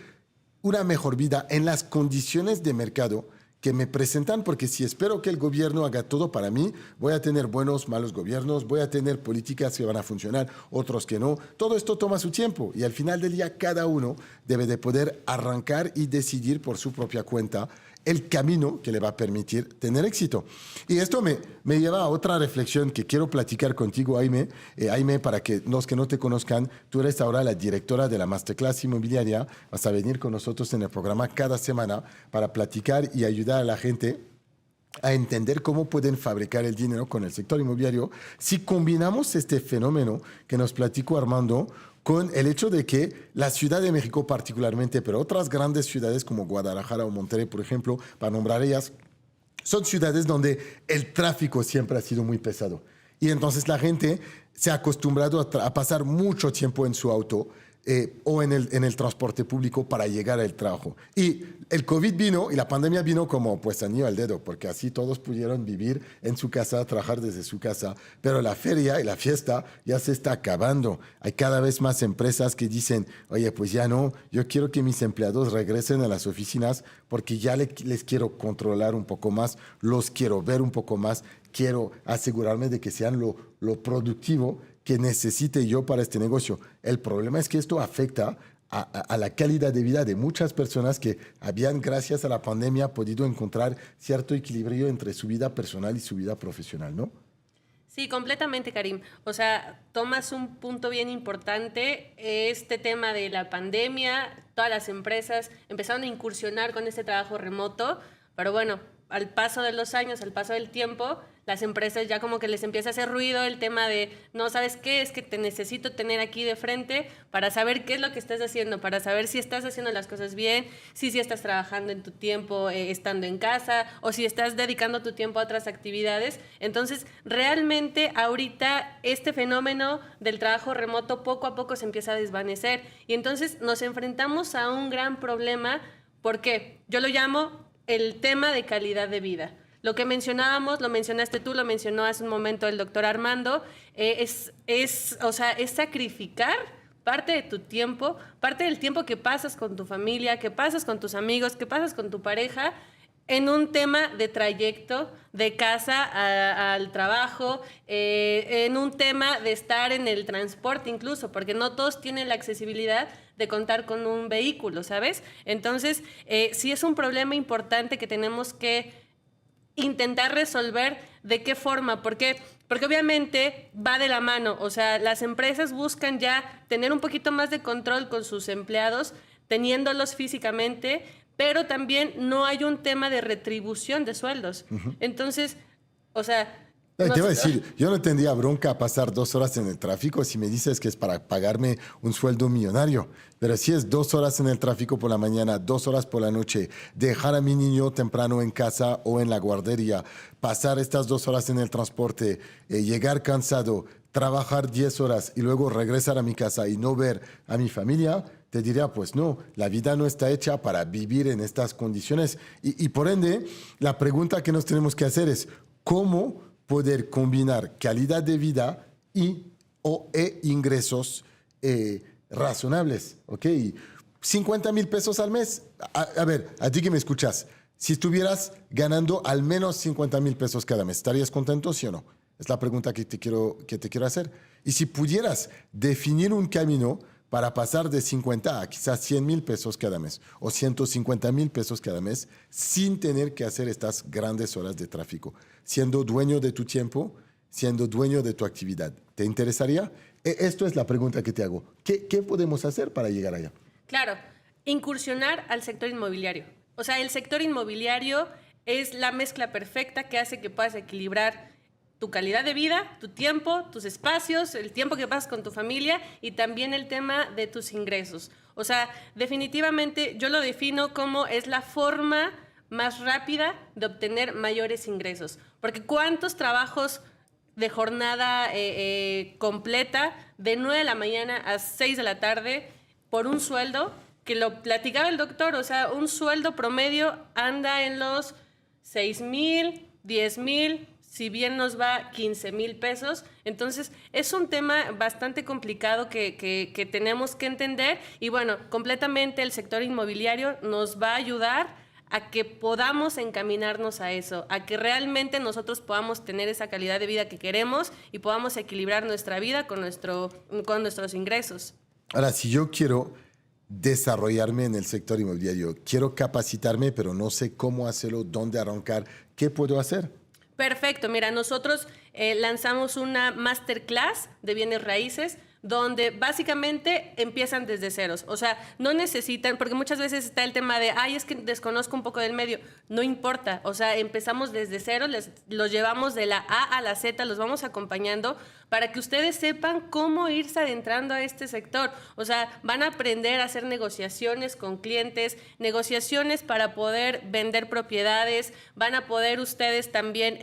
una mejor vida en las condiciones de mercado que me presentan, porque si espero que el gobierno haga todo para mí, voy a tener buenos, malos gobiernos, voy a tener políticas que van a funcionar, otros que no. Todo esto toma su tiempo y al final del día cada uno debe de poder arrancar y decidir por su propia cuenta el camino que le va a permitir tener éxito. Y esto me lleva a otra reflexión que quiero platicar contigo, Jaime. Jaime, para que los que no te conozcan, tú eres ahora la directora de la Masterclass Inmobiliaria. Vas a venir con nosotros en el programa cada semana para platicar y ayudar a la gente a entender cómo pueden fabricar el dinero con el sector inmobiliario. Si combinamos este fenómeno que nos platicó Armando con el hecho de que la Ciudad de México particularmente, pero otras grandes ciudades como Guadalajara o Monterrey, por ejemplo, para nombrar ellas, son ciudades donde el tráfico siempre ha sido muy pesado. Y entonces la gente se ha acostumbrado a pasar mucho tiempo en su auto o en el transporte público para llegar al trabajo. Y el COVID vino y la pandemia vino como pues anillo al dedo, porque así todos pudieron vivir en su casa, trabajar desde su casa. Pero la feria y la fiesta ya se está acabando. Hay cada vez más empresas que dicen, oye, pues ya no, yo quiero que mis empleados regresen a las oficinas porque ya les quiero controlar un poco más, los quiero ver un poco más, quiero asegurarme de que sean lo productivo que necesite yo para este negocio. El problema es que esto afecta a la calidad de vida de muchas personas que habían, gracias a la pandemia, podido encontrar cierto equilibrio entre su vida personal y su vida profesional, ¿no? Sí, completamente, Karim. O sea, tomas un punto bien importante. Este tema de la pandemia, todas las empresas empezaron a incursionar con este trabajo remoto, pero bueno, al paso de los años, al paso del tiempo, las empresas ya como que les empieza a hacer ruido el tema de, no, ¿sabes qué? Es que te necesito tener aquí de frente para saber qué es lo que estás haciendo, para saber si estás haciendo las cosas bien, si estás trabajando en tu tiempo estando en casa o si estás dedicando tu tiempo a otras actividades. Entonces, realmente ahorita este fenómeno del trabajo remoto poco a poco se empieza a desvanecer y entonces nos enfrentamos a un gran problema. ¿Por qué? Yo lo llamo el tema de calidad de vida. Lo que mencionábamos, lo mencionaste tú, lo mencionó hace un momento el doctor Armando, es sacrificar parte de tu tiempo, parte del tiempo que pasas con tu familia, que pasas con tus amigos, que pasas con tu pareja, en un tema de trayecto de casa al trabajo, en un tema de estar en el transporte incluso, porque no todos tienen la accesibilidad de contar con un vehículo, ¿sabes? Entonces, sí es un problema importante que tenemos que intentar resolver. ¿De qué forma? Porque obviamente va de la mano. O sea, las empresas buscan ya tener un poquito más de control con sus empleados, teniéndolos físicamente, pero también no hay un tema de retribución de sueldos. Entonces, o sea... Te iba a decir, yo no tendría bronca a pasar 2 horas en el tráfico si me dices que es para pagarme un sueldo millonario. Pero si es 2 horas en el tráfico por la mañana, 2 horas por la noche, dejar a mi niño temprano en casa o en la guardería, pasar estas 2 horas en el transporte, llegar cansado, trabajar 10 horas y luego regresar a mi casa y no ver a mi familia, te diría, pues no, la vida no está hecha para vivir en estas condiciones. Y por ende, la pregunta que nos tenemos que hacer es, ¿cómo poder combinar calidad de vida e ingresos razonables? ¿Ok? 50,000 pesos al mes. A ver, a ti que me escuchas, si estuvieras ganando al menos 50,000 pesos cada mes, ¿estarías contento, sí o no? Es la pregunta que te quiero hacer. Y si pudieras definir un camino para pasar de 50 a quizás 100,000 pesos cada mes o 150,000 pesos cada mes sin tener que hacer estas grandes horas de tráfico, siendo dueño de tu tiempo, siendo dueño de tu actividad. ¿Te interesaría? Esto es la pregunta que te hago. ¿Qué podemos hacer para llegar allá? Claro, incursionar al sector inmobiliario. O sea, el sector inmobiliario es la mezcla perfecta que hace que puedas equilibrar tu calidad de vida, tu tiempo, tus espacios, el tiempo que pasas con tu familia y también el tema de tus ingresos. O sea, definitivamente yo lo defino como es la forma más rápida de obtener mayores ingresos. Porque ¿cuántos trabajos de jornada completa de 9 de la mañana a 6 de la tarde por un sueldo? Que lo platicaba el doctor, o sea, un sueldo promedio anda en los 6,000, 10,000, si bien nos va 15,000 pesos. Entonces, es un tema bastante complicado que tenemos que entender. Y bueno, completamente el sector inmobiliario nos va a ayudar a que podamos encaminarnos a eso, a que realmente nosotros podamos tener esa calidad de vida que queremos y podamos equilibrar nuestra vida con nuestros ingresos. Ahora, si yo quiero desarrollarme en el sector inmobiliario, quiero capacitarme, pero no sé cómo hacerlo, dónde arrancar, ¿qué puedo hacer? Perfecto, mira, nosotros lanzamos una masterclass de bienes raíces donde básicamente empiezan desde ceros. O sea, no necesitan, porque muchas veces está el tema de, ay, es que desconozco un poco del medio. No importa, o sea, empezamos desde cero, los llevamos de la A a la Z, los vamos acompañando para que ustedes sepan cómo irse adentrando a este sector. O sea, van a aprender a hacer negociaciones con clientes, negociaciones para poder vender propiedades, van a poder ustedes también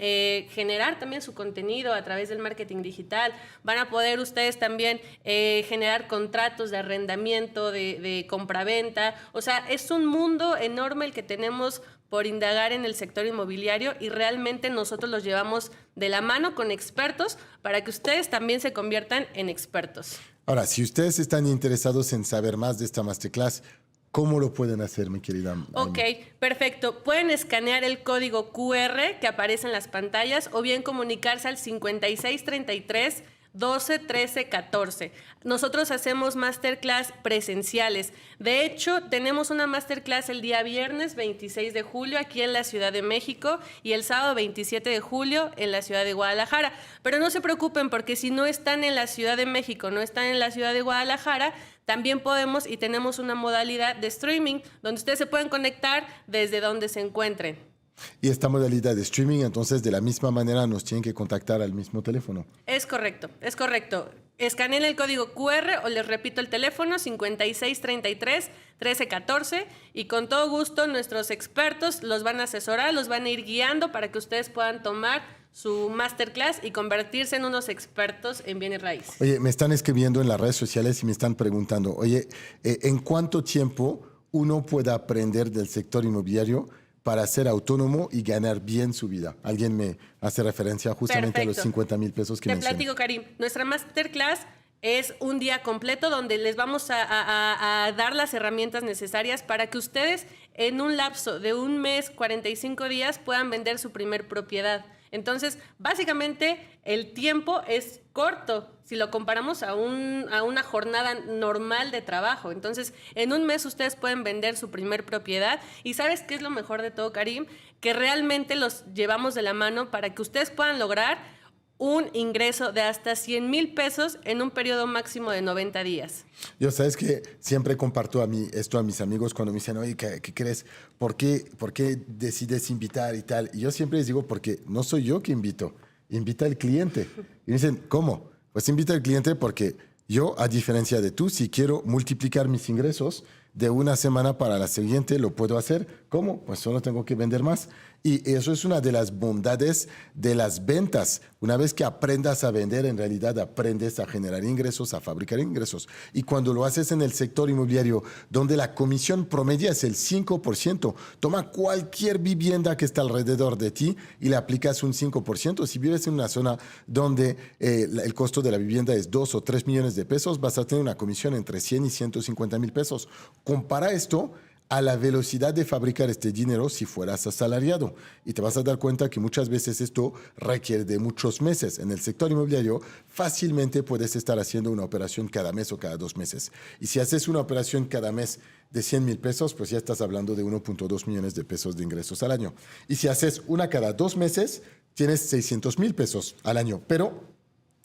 generar también su contenido a través del marketing digital, van a poder ustedes también generar contratos de arrendamiento, de compraventa. O sea, es un mundo enorme el que tenemos por indagar en el sector inmobiliario y realmente nosotros los llevamos de la mano con expertos para que ustedes también se conviertan en expertos. Ahora, si ustedes están interesados en saber más de esta masterclass, ¿cómo lo pueden hacer, mi querida Amy? Ok, perfecto. Pueden escanear el código QR que aparece en las pantallas o bien comunicarse al 5633 12 13 14. Nosotros hacemos masterclass presenciales. De hecho, tenemos una masterclass el día viernes 26 de julio aquí en la Ciudad de México y el sábado 27 de julio en la Ciudad de Guadalajara. Pero no se preocupen porque si no están en la Ciudad de México, no están en la Ciudad de Guadalajara, también podemos y tenemos una modalidad de streaming donde ustedes se pueden conectar desde donde se encuentren. Y esta modalidad de streaming, entonces, de la misma manera nos tienen que contactar al mismo teléfono. Es correcto, es correcto. Escaneen el código QR o les repito el teléfono 5633 1314 y con todo gusto nuestros expertos los van a asesorar, los van a ir guiando para que ustedes puedan tomar su masterclass y convertirse en unos expertos en bienes raíces. Oye, me están escribiendo en las redes sociales y me están preguntando, oye, ¿en cuánto tiempo uno puede aprender del sector inmobiliario para ser autónomo y ganar bien su vida. Alguien me hace referencia justamente a los 50,000 pesos que Te mencioné. platico, Karim. Nuestra masterclass es un día completo donde les vamos a dar las herramientas necesarias para que ustedes en un lapso de un mes, 45 días, puedan vender su primer propiedad. Entonces, básicamente, el tiempo es corto si lo comparamos a una jornada normal de trabajo. Entonces, en un mes ustedes pueden vender su primer propiedad. ¿Y sabes qué es lo mejor de todo, Karim? Que realmente los llevamos de la mano para que ustedes puedan lograr un ingreso de hasta 100,000 pesos en un periodo máximo de 90 días. Yo sabes que siempre comparto esto a mis amigos cuando me dicen, oye, ¿qué crees? ¿Por qué decides invitar y tal? Y yo siempre les digo, porque no soy yo que invita el cliente. Y me dicen, ¿cómo? Pues invita al cliente porque yo, a diferencia de tú, si quiero multiplicar mis ingresos de una semana para la siguiente, lo puedo hacer. ¿Cómo? Pues solo tengo que vender más. Y eso es una de las bondades de las ventas. Una vez que aprendas a vender, en realidad aprendes a generar ingresos, a fabricar ingresos. Y cuando lo haces en el sector inmobiliario, donde la comisión promedia es el 5%, toma cualquier vivienda que está alrededor de ti y le aplicas un 5%. Si vives en una zona donde el costo de la vivienda es 2 o 3 millones de pesos, vas a tener una comisión entre 100 y 150,000 pesos. Compara esto a la velocidad de fabricar este dinero si fueras asalariado. Y te vas a dar cuenta que muchas veces esto requiere de muchos meses. En el sector inmobiliario fácilmente puedes estar haciendo una operación cada mes o cada 2 meses. Y si haces una operación cada mes de 100,000 pesos, pues ya estás hablando de 1.2 millones de pesos de ingresos al año. Y si haces una cada 2 meses, tienes 600,000 pesos al año. Pero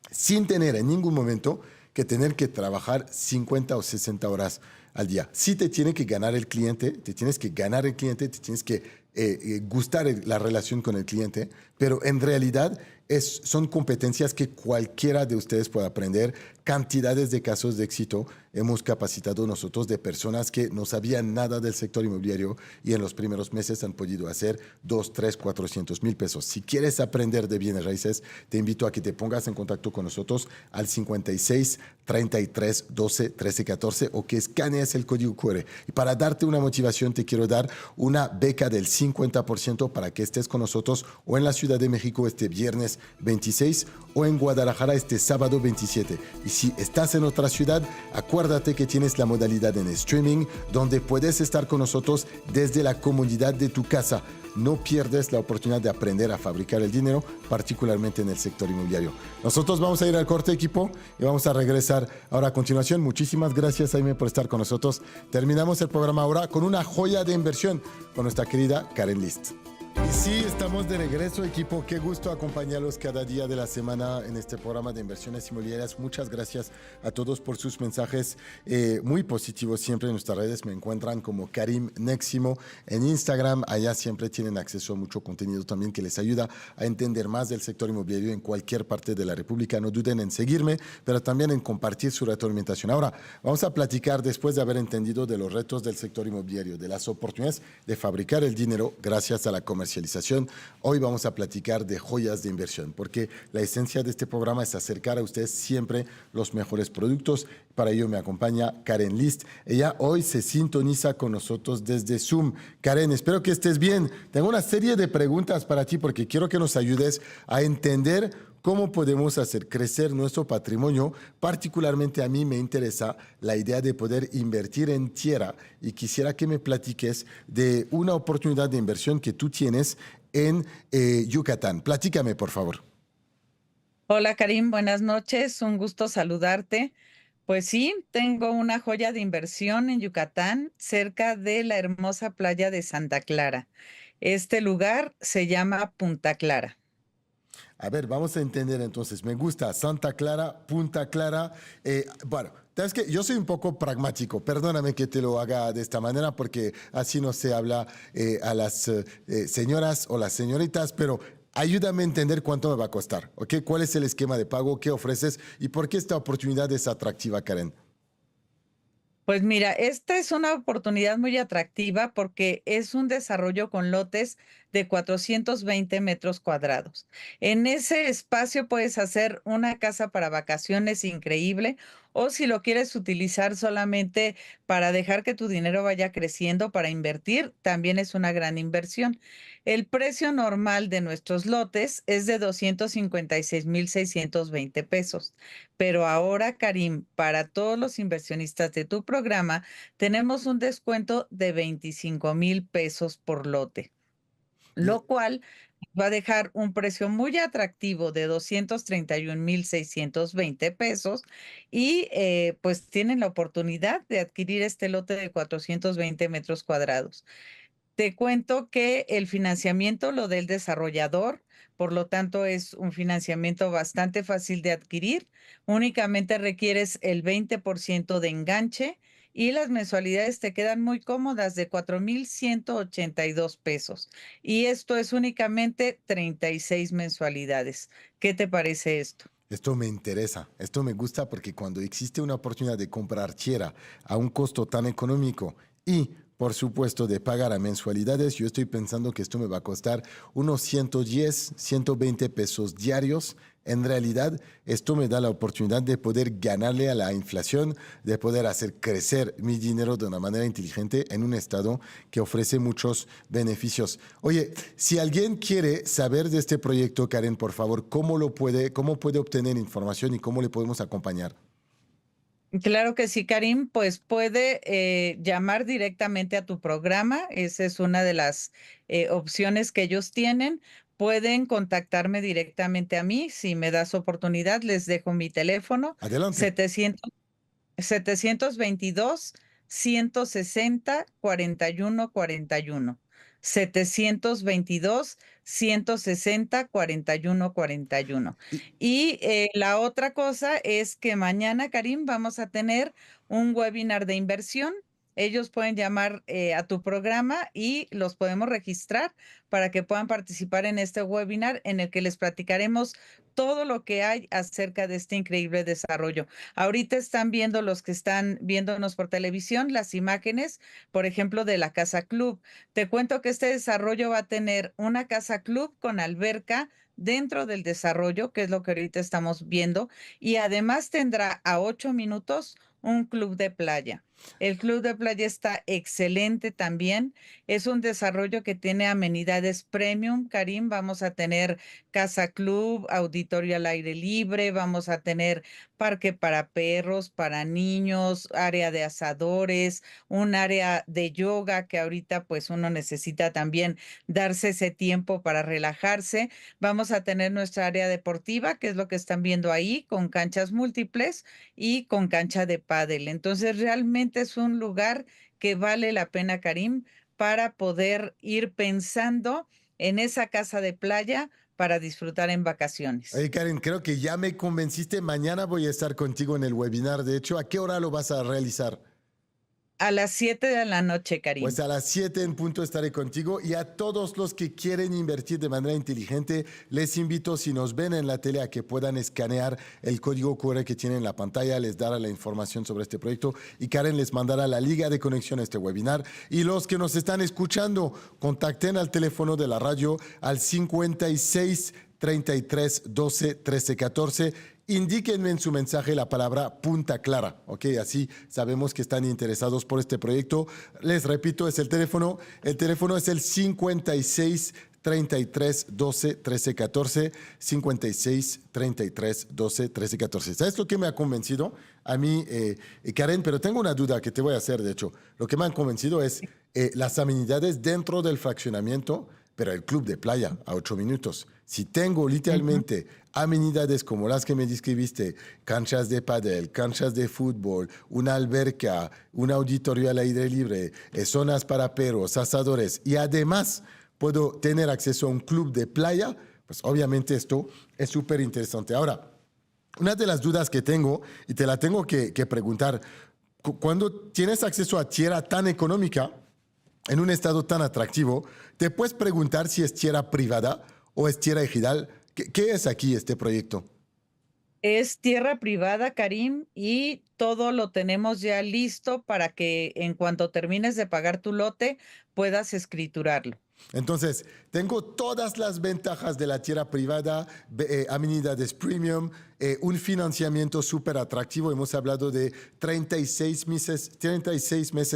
sin tener en ningún momento que tener que trabajar 50 o 60 horas al día. Sí te tiene que ganar el cliente, te tienes que gustar la relación con el cliente, pero en realidad son competencias que cualquiera de ustedes puede aprender. Cantidades de casos de éxito hemos capacitado nosotros de personas que no sabían nada del sector inmobiliario y en los primeros meses han podido hacer 2, 3, 400,000 pesos. Si quieres aprender de bienes raíces, te invito a que te pongas en contacto con nosotros al 56 33 12 13 14 o que escanees el código QR. Y para darte una motivación, te quiero dar una beca del 50% para que estés con nosotros o en la Ciudad de México este viernes 26 o en Guadalajara este sábado 27. Y si estás en otra ciudad, acuérdate que tienes la modalidad en streaming donde puedes estar con nosotros desde la comodidad de tu casa. No pierdes la oportunidad de aprender a fabricar el dinero, particularmente en el sector inmobiliario. Nosotros vamos a ir al corte, equipo, y vamos a regresar ahora a continuación. Muchísimas gracias, Jaime, por estar con nosotros. Terminamos el programa ahora con una joya de inversión con nuestra querida Karen List. Y sí, estamos de regreso, equipo. Qué gusto acompañarlos cada día de la semana en este programa de inversiones inmobiliarias. Muchas gracias a todos por sus mensajes muy positivos. Siempre en nuestras redes me encuentran como Karim Neximo en Instagram. Allá siempre tienen acceso a mucho contenido también que les ayuda a entender más del sector inmobiliario en cualquier parte de la República. No duden en seguirme, pero también en compartir su retroalimentación. Ahora, vamos a platicar después de haber entendido de los retos del sector inmobiliario, de las oportunidades de fabricar el dinero gracias a la comercialización. Hoy vamos a platicar de joyas de inversión, porque la esencia de este programa es acercar a ustedes siempre los mejores productos. Para ello me acompaña Karen List. Ella hoy se sintoniza con nosotros desde Zoom. Karen, espero que estés bien. Tengo una serie de preguntas para ti porque quiero que nos ayudes a entender cómo podemos hacer crecer nuestro patrimonio. Particularmente a mí me interesa la idea de poder invertir en tierra y quisiera que me platiques de una oportunidad de inversión que tú tienes en Yucatán. Platícame, por favor. Hola, Karim, buenas noches. Un gusto saludarte. Pues sí, tengo una joya de inversión en Yucatán, cerca de la hermosa playa de Santa Clara. Este lugar se llama Punta Clara. A ver, vamos a entender entonces. Me gusta Santa Clara, Punta Clara. Bueno, sabes que yo soy un poco pragmático. Perdóname que te lo haga de esta manera porque así no se habla a las señoras o las señoritas, pero ayúdame a entender cuánto me va a costar, ¿ok? ¿Cuál es el esquema de pago? ¿Qué ofreces? ¿Y por qué esta oportunidad es atractiva, Karen? Pues mira, esta es una oportunidad muy atractiva porque es un desarrollo con lotes de 420 metros cuadrados. En ese espacio puedes hacer una casa para vacaciones increíble, o si lo quieres utilizar solamente para dejar que tu dinero vaya creciendo, para invertir, también es una gran inversión. El precio normal de nuestros lotes es de 256,620 pesos. Pero ahora, Karim, para todos los inversionistas de tu programa, tenemos un descuento de 25,000 pesos por lote, Y lo cual va a dejar un precio muy atractivo de 231,620 pesos y pues tienen la oportunidad de adquirir este lote de 420 metros cuadrados. Te cuento que el financiamiento lo del desarrollador, por lo tanto es un financiamiento bastante fácil de adquirir. Únicamente requieres el 20% de enganche y las mensualidades te quedan muy cómodas de 4,182 pesos. Y esto es únicamente 36 mensualidades. ¿Qué te parece esto? esto me interesa, esto me gusta porque cuando existe una oportunidad de comprar tierra a un costo tan económico y, por supuesto, de pagar a mensualidades, yo estoy pensando que esto me va a costar unos 110, 120 pesos diarios. En realidad, esto me da la oportunidad de poder ganarle a la inflación, de poder hacer crecer mi dinero de una manera inteligente en un estado que ofrece muchos beneficios. Oye, si alguien quiere saber de este proyecto, Karen, por favor, cómo puede obtener información y cómo le podemos acompañar? Claro que sí, Karim, pues puede llamar directamente a tu programa. Esa es una de las opciones que ellos tienen. Pueden contactarme directamente a mí. Si me das oportunidad, les dejo mi teléfono Adelante. 722-160-4141. 722-160-4141. Y- Y la otra cosa es que mañana, Karim, vamos a tener un webinar de inversión. Ellos pueden llamar a tu programa y los podemos registrar para que puedan participar en este webinar en el que les platicaremos todo lo que hay acerca de este increíble desarrollo. Ahorita están viendo los que están viéndonos por televisión las imágenes, por ejemplo, de la Casa Club. Te cuento que este desarrollo va a tener una Casa Club con alberca dentro del desarrollo, que es lo que ahorita estamos viendo, y además tendrá a 8 minutos un club de playa. El club de playa está excelente también. Es un desarrollo que tiene amenidades premium, Karim. Vamos a tener casa club, auditorio al aire libre, vamos a tener parque para perros, para niños, área de asadores, un área de yoga que ahorita pues uno necesita también darse ese tiempo para relajarse. Vamos a tener nuestra área deportiva, que es lo que están viendo ahí, con canchas múltiples y con cancha de pádel. Entonces, realmente es un lugar que vale la pena, Karim, para poder ir pensando en esa casa de playa para disfrutar en vacaciones. Oye, Karen, creo que ya me convenciste. Mañana voy a estar contigo en el webinar. De hecho, ¿a qué hora lo vas a realizar? A las 7 de la noche, Pues Karim. a las 7 en punto estaré contigo y a todos los que quieren invertir de manera inteligente, les invito, si nos ven en la tele, a que puedan escanear el código QR que tienen en la pantalla, les dará la información sobre este proyecto y Karen les mandará la liga de conexión a este webinar. Y los que nos están escuchando, contacten al teléfono de la radio al 56 33 12 13 14. Indíquenme en su mensaje la palabra Punta Clara, ¿ok? Así sabemos que están interesados por este proyecto. Les repito, es el teléfono es el 56 33 12 13 14, 56 33 12 13 14. ¿Sabes lo que me ha convencido? A mí, Karen, pero tengo una duda que te voy a hacer, de hecho. Lo que me han convencido es las amenidades dentro del fraccionamiento, pero el club de playa a 8 minutos. Si tengo literalmente amenidades como las que me describiste, canchas de pádel, canchas de fútbol, una alberca, un auditorio al aire libre, zonas para perros, asadores, y además puedo tener acceso a un club de playa, pues obviamente esto es súper interesante. Ahora, una de las dudas que tengo, y te la tengo que preguntar, cuando tienes acceso a tierra tan económica, en un estado tan atractivo, te puedes preguntar si es tierra privada o es tierra ejidal. ¿Qué es aquí este proyecto? Es tierra privada, Karim, y todo lo tenemos ya listo para que en cuanto termines de pagar tu lote puedas escriturarlo. Entonces, Tengo todas las ventajas de la tierra privada, amenidades premium, un financiamiento súper atractivo. Hemos hablado de 36 meses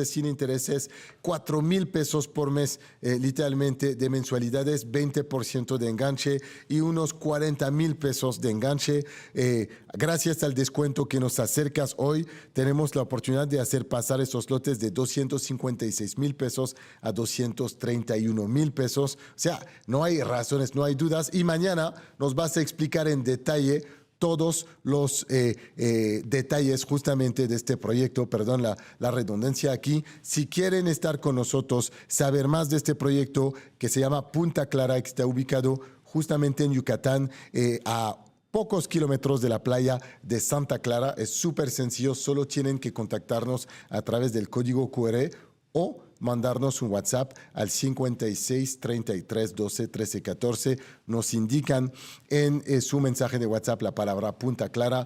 sin intereses, 4,000 pesos por mes, literalmente, de mensualidades, 20% de enganche y unos 40,000 pesos de enganche. Gracias al descuento que nos acercas hoy, tenemos la oportunidad de hacer pasar esos lotes de 256,000 pesos a 231,000 pesos. O sea, no hay razones, no hay dudas. Y mañana nos vas a explicar en detalle todos los detalles justamente de este proyecto, perdón la redundancia aquí. Si quieren estar con nosotros, saber más de este proyecto que se llama Punta Clara, que está ubicado justamente en Yucatán, a pocos kilómetros de la playa de Santa Clara. Es súper sencillo, solo tienen que contactarnos a través del código QR o mandarnos un WhatsApp al 56 33 12 13 14. Nos indican en su mensaje de WhatsApp la palabra Punta Clara.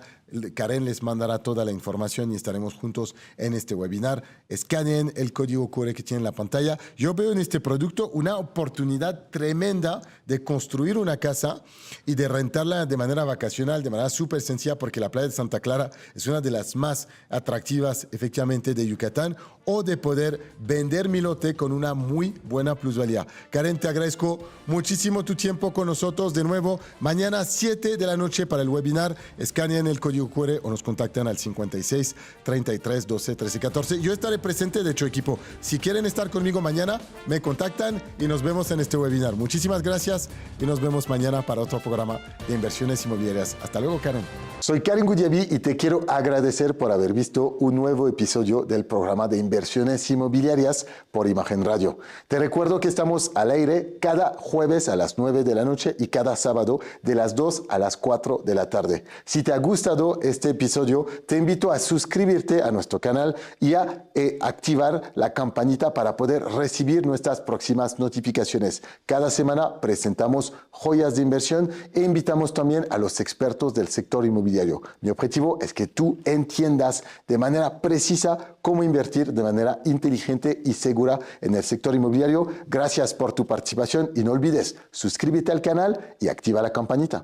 Karen les mandará toda la información y estaremos juntos en este webinar. Escaneen el código QR que tiene en la pantalla. Yo veo en este producto una oportunidad tremenda de construir una casa y de rentarla de manera vacacional, de manera súper sencilla, porque la playa de Santa Clara es una de las más atractivas efectivamente de Yucatán, o de poder vender mi lote con una muy buena plusvalía. Karen, te agradezco muchísimo tu tiempo con nosotros. De nuevo, mañana 7 de la noche para el webinar. Escaneen el código QR o nos contactan al 56 33 12 13 14. Yo estaré presente, de hecho, equipo. Si quieren estar conmigo mañana, me contactan y nos vemos en este webinar. Muchísimas gracias y nos vemos mañana para otro programa de inversiones inmobiliarias. Hasta luego, Karen. Soy Karen Goudiaby y te quiero agradecer por haber visto un nuevo episodio del programa de inversiones inmobiliarias por Imagen Radio. Te recuerdo que estamos al aire cada jueves a las 9 de la noche y cada sábado de las 2 a las 4 de la tarde. Si te ha gustado este episodio, te invito a suscribirte a nuestro canal y a activar la campanita para poder recibir nuestras próximas notificaciones. Cada semana presentamos joyas de inversión e invitamos también a los expertos del sector inmobiliario. Mi objetivo es que tú entiendas de manera precisa cómo invertir de manera inteligente y segura en el sector inmobiliario. Gracias por tu participación y no olvides, suscríbete al canal y activa la campanita.